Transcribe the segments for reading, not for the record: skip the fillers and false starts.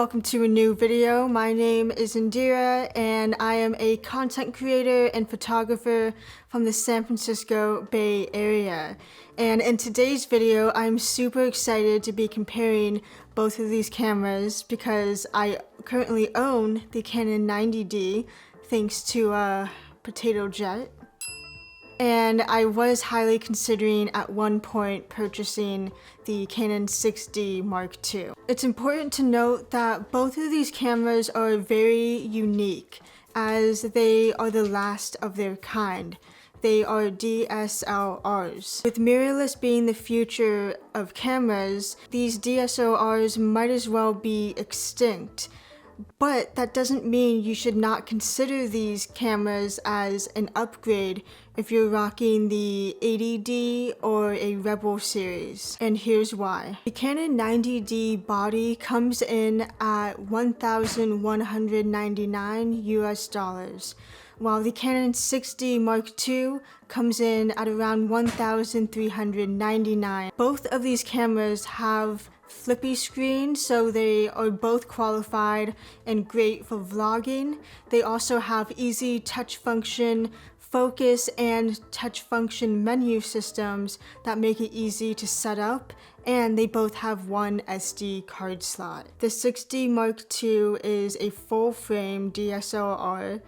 welcome to a new video. My name is Indira and I am a content creator and photographer from the San Francisco Bay Area. And in today's video, I'm super excited to be comparing both of these cameras because I currently own the Canon 90D thanks to Potato Jet. And I was highly considering at one point purchasing the Canon 6D Mark II. It's important to note that both of these cameras are very unique as they are the last of their kind. They are DSLRs. With mirrorless being the future of cameras, these DSLRs might as well be extinct. But that doesn't mean you should not consider these cameras as an upgrade if you're rocking the 80D or a Rebel series. And here's why. The Canon 90D body comes in at $1,199 US, while the Canon 6D Mark II comes in at around $1,399. Both of these cameras have flippy screens, so they are both qualified and great for vlogging. They also have easy touch function, focus, and touch function menu systems that make it easy to set up, and they both have one SD card slot. The 6D Mark II is a full-frame DSLR.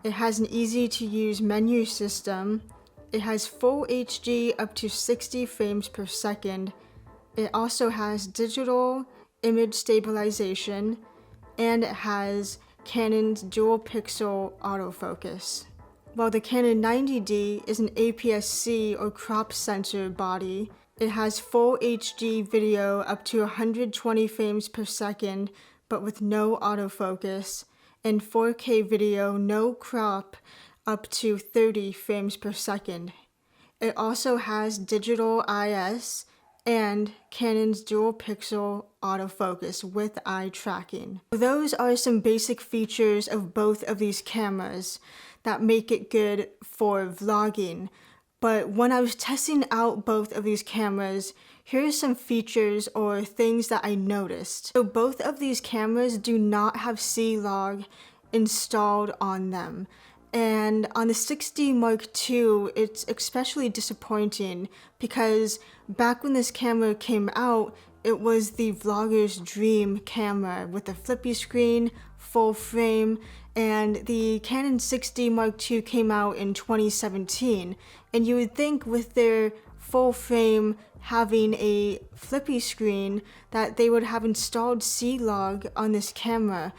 It has an easy-to-use menu system. It has full HD up to 60 frames per second. It also has digital image stabilization, and it has Canon's dual pixel autofocus. While the Canon 90D is an APS-C or crop sensor body, it has full HD video up to 120 frames per second, but with no autofocus, and 4K video no crop up to 30 frames per second. It also has digital IS and Canon's dual pixel autofocus with eye tracking. Those are some basic features of both of these cameras that make it good for vlogging. But when I was testing out both of these cameras, here are some features or things that I noticed. So both of these cameras do not have C-Log installed on them. And on the 6D Mark II, it's especially disappointing because back when this camera came out, it was the vlogger's dream camera with a flippy screen, full frame, and the Canon 6D Mark II came out in 2017. And you would think with their full frame having a flippy screen that they would have installed C-Log on this camera,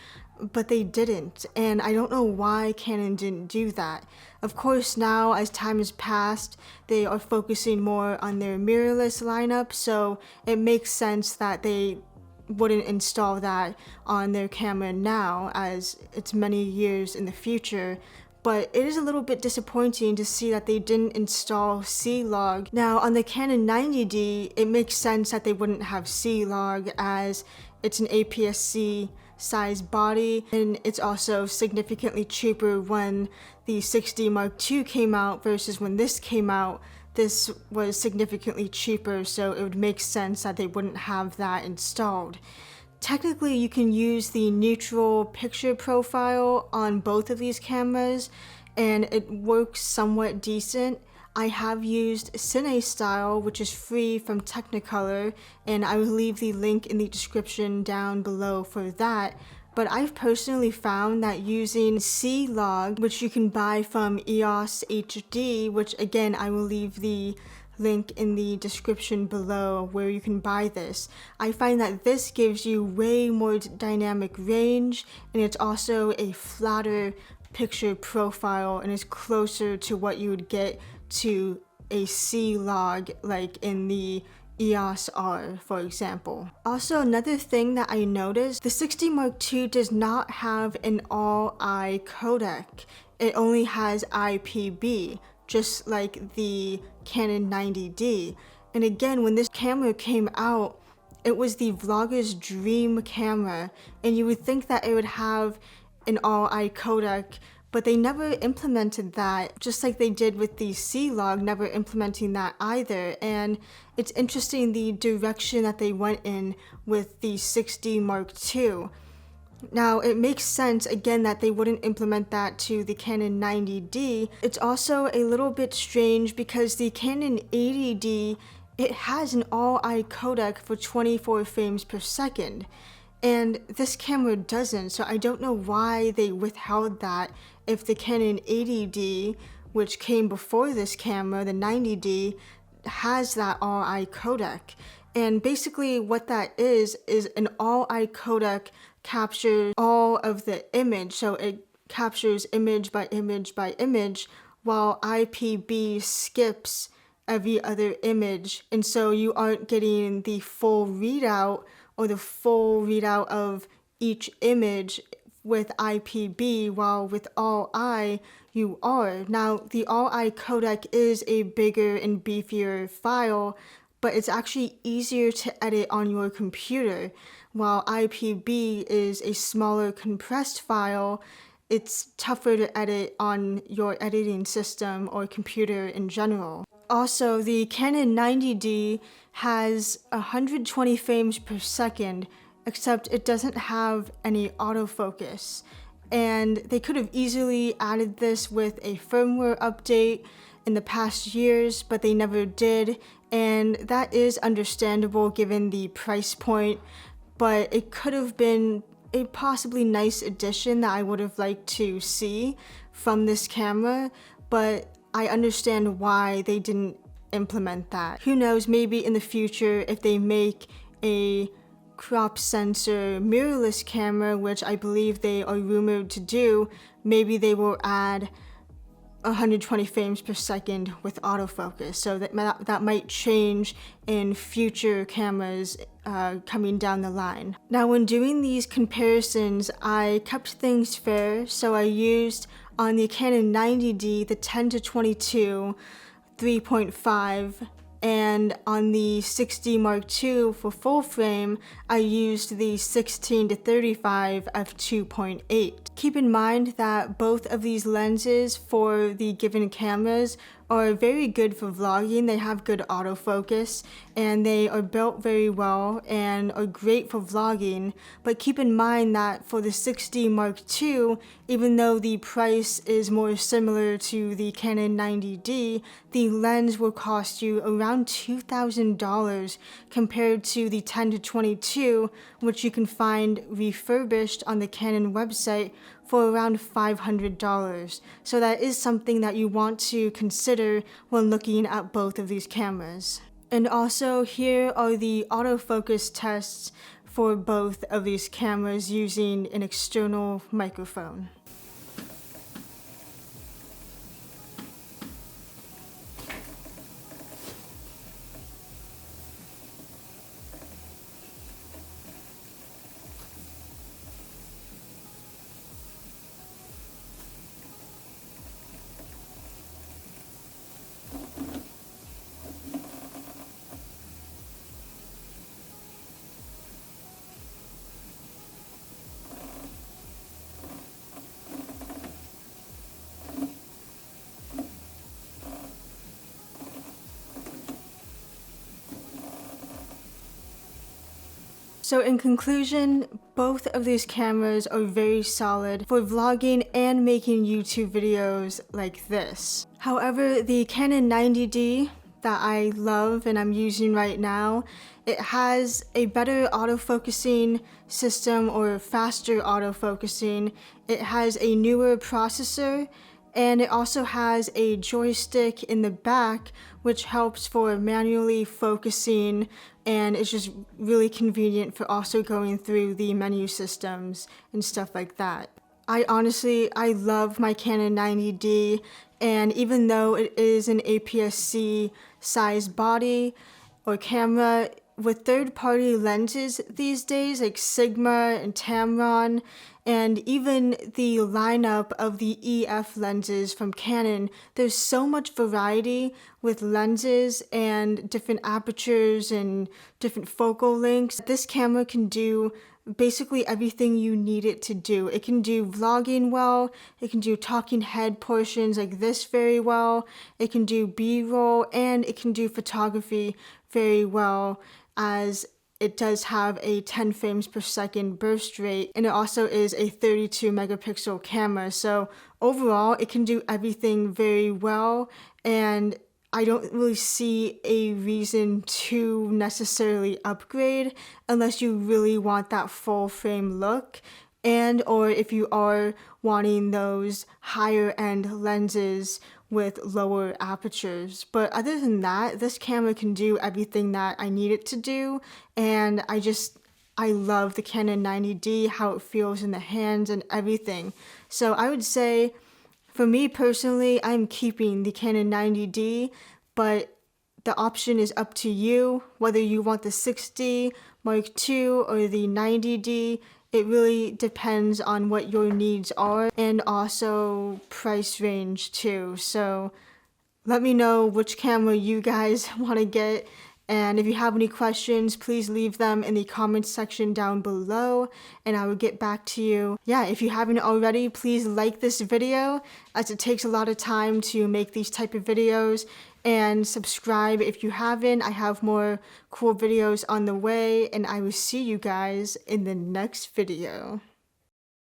but they didn't, and I don't know why Canon didn't do that. Of course, now as time has passed, they are focusing more on their mirrorless lineup, so it makes sense that they wouldn't install that on their camera now, as it's many years in the future. But it is a little bit disappointing to see that they didn't install C-Log. Now, on the Canon 90D, it makes sense that they wouldn't have C-Log as it's an APS-C size body, and it's also significantly cheaper. When the 6D Mark II came out versus when this came out, this was significantly cheaper, so it would make sense that they wouldn't have that installed. Technically, you can use the neutral picture profile on both of these cameras, and it works somewhat decent. I have used Cine Style, which is free from Technicolor, and I will leave the link in the description down below for that. But I've personally found that using C-Log, which you can buy from EOS HD, which again I will leave the link in the description below where you can buy this. I find that this gives you way more dynamic range, and it's also a flatter picture profile, and it's closer to what you would get to a C-Log like in the EOS R, for example. Also, another thing that I noticed, the 6D Mark II does not have an all-eye codec. It only has IPB, just like the Canon 90D. And again, when this camera came out, it was the vlogger's dream camera, and you would think that it would have an all-eye codec, but they never implemented that, just like they did with the C-Log, never implementing that either. And it's interesting the direction that they went in with the 6D Mark II. Now, it makes sense, again, that they wouldn't implement that to the Canon 90D. It's also a little bit strange because the Canon 80D, it has an all-eye codec for 24 frames per second. And this camera doesn't, so I don't know why they withheld that if the Canon 80D, which came before this camera, the 90D, has that all-eye codec. And basically what that is an all-eye codec captures all of the image, so it captures image by image by image, while IPB skips every other image, and so you aren't getting the full readout or the full readout of each image with IPB, while with all-eye you are. Now, the all-eye codec is a bigger and beefier file, but it's actually easier to edit on your computer. While IPB is a smaller compressed file, it's tougher to edit on your editing system or computer in general. Also, the Canon 90D has 120 frames per second, except it doesn't have any autofocus. And they could have easily added this with a firmware update in the past years, but they never did. And that is understandable given the price point, but it could have been a possibly nice addition that I would have liked to see from this camera, but I understand why they didn't implement that. Who knows, maybe in the future if they make a crop sensor mirrorless camera, which I believe they are rumored to do, maybe they will add 120 frames per second with autofocus. So that might change in future cameras coming down the line. Now, when doing these comparisons, I kept things fair. So I used on the Canon 90D the 10-22 3.5, and on the 6D Mark II for full frame, I used the 16-35 f2.8. Keep in mind that both of these lenses for the given cameras are very good for vlogging. They have good autofocus and they are built very well and are great for vlogging. But keep in mind that for the 6D Mark II, even though the price is more similar to the Canon 90D, the lens will cost you around $2,000 compared to the 10-22, which you can find refurbished on the Canon website for around $500. So that is something that you want to consider when looking at both of these cameras. And also, here are the autofocus tests for both of these cameras using an external microphone. So in conclusion, both of these cameras are very solid for vlogging and making YouTube videos like this. However, the Canon 90D that I love and I'm using right now, it has a better autofocusing system or faster autofocusing. It has a newer processor, and it also has a joystick in the back which helps for manually focusing, and it's just really convenient for also going through the menu systems and stuff like that. I love my Canon 90D, and even though it is an APS-C sized body or camera, with third-party lenses these days like Sigma and Tamron, and even the lineup of the EF lenses from Canon, there's so much variety with lenses and different apertures and different focal lengths. This camera can do basically everything you need it to do. It can do vlogging well, it can do talking head portions like this very well, it can do B-roll, and it can do photography very well, as it does have a 10 frames per second burst rate, and it also is a 32 megapixel camera. So overall, it can do everything very well, and I don't really see a reason to necessarily upgrade unless you really want that full frame look, and or if you are wanting those higher end lenses with lower apertures. But other than that, this camera can do everything that I need it to do, and I love the Canon 90D, how it feels in the hands and everything. So I would say, for me personally, I'm keeping the Canon 90D, but the option is up to you, whether you want the 6D Mark II or the 90D. It really depends on what your needs are, and also price range too. So let me know which camera you guys want to get, and if you have any questions, please leave them in the comments section down below, and I will get back to you. Yeah, if you haven't already, please like this video, as it takes a lot of time to make these type of videos, and subscribe if you haven't. I have more cool videos on the way, and I will see you guys in the next video.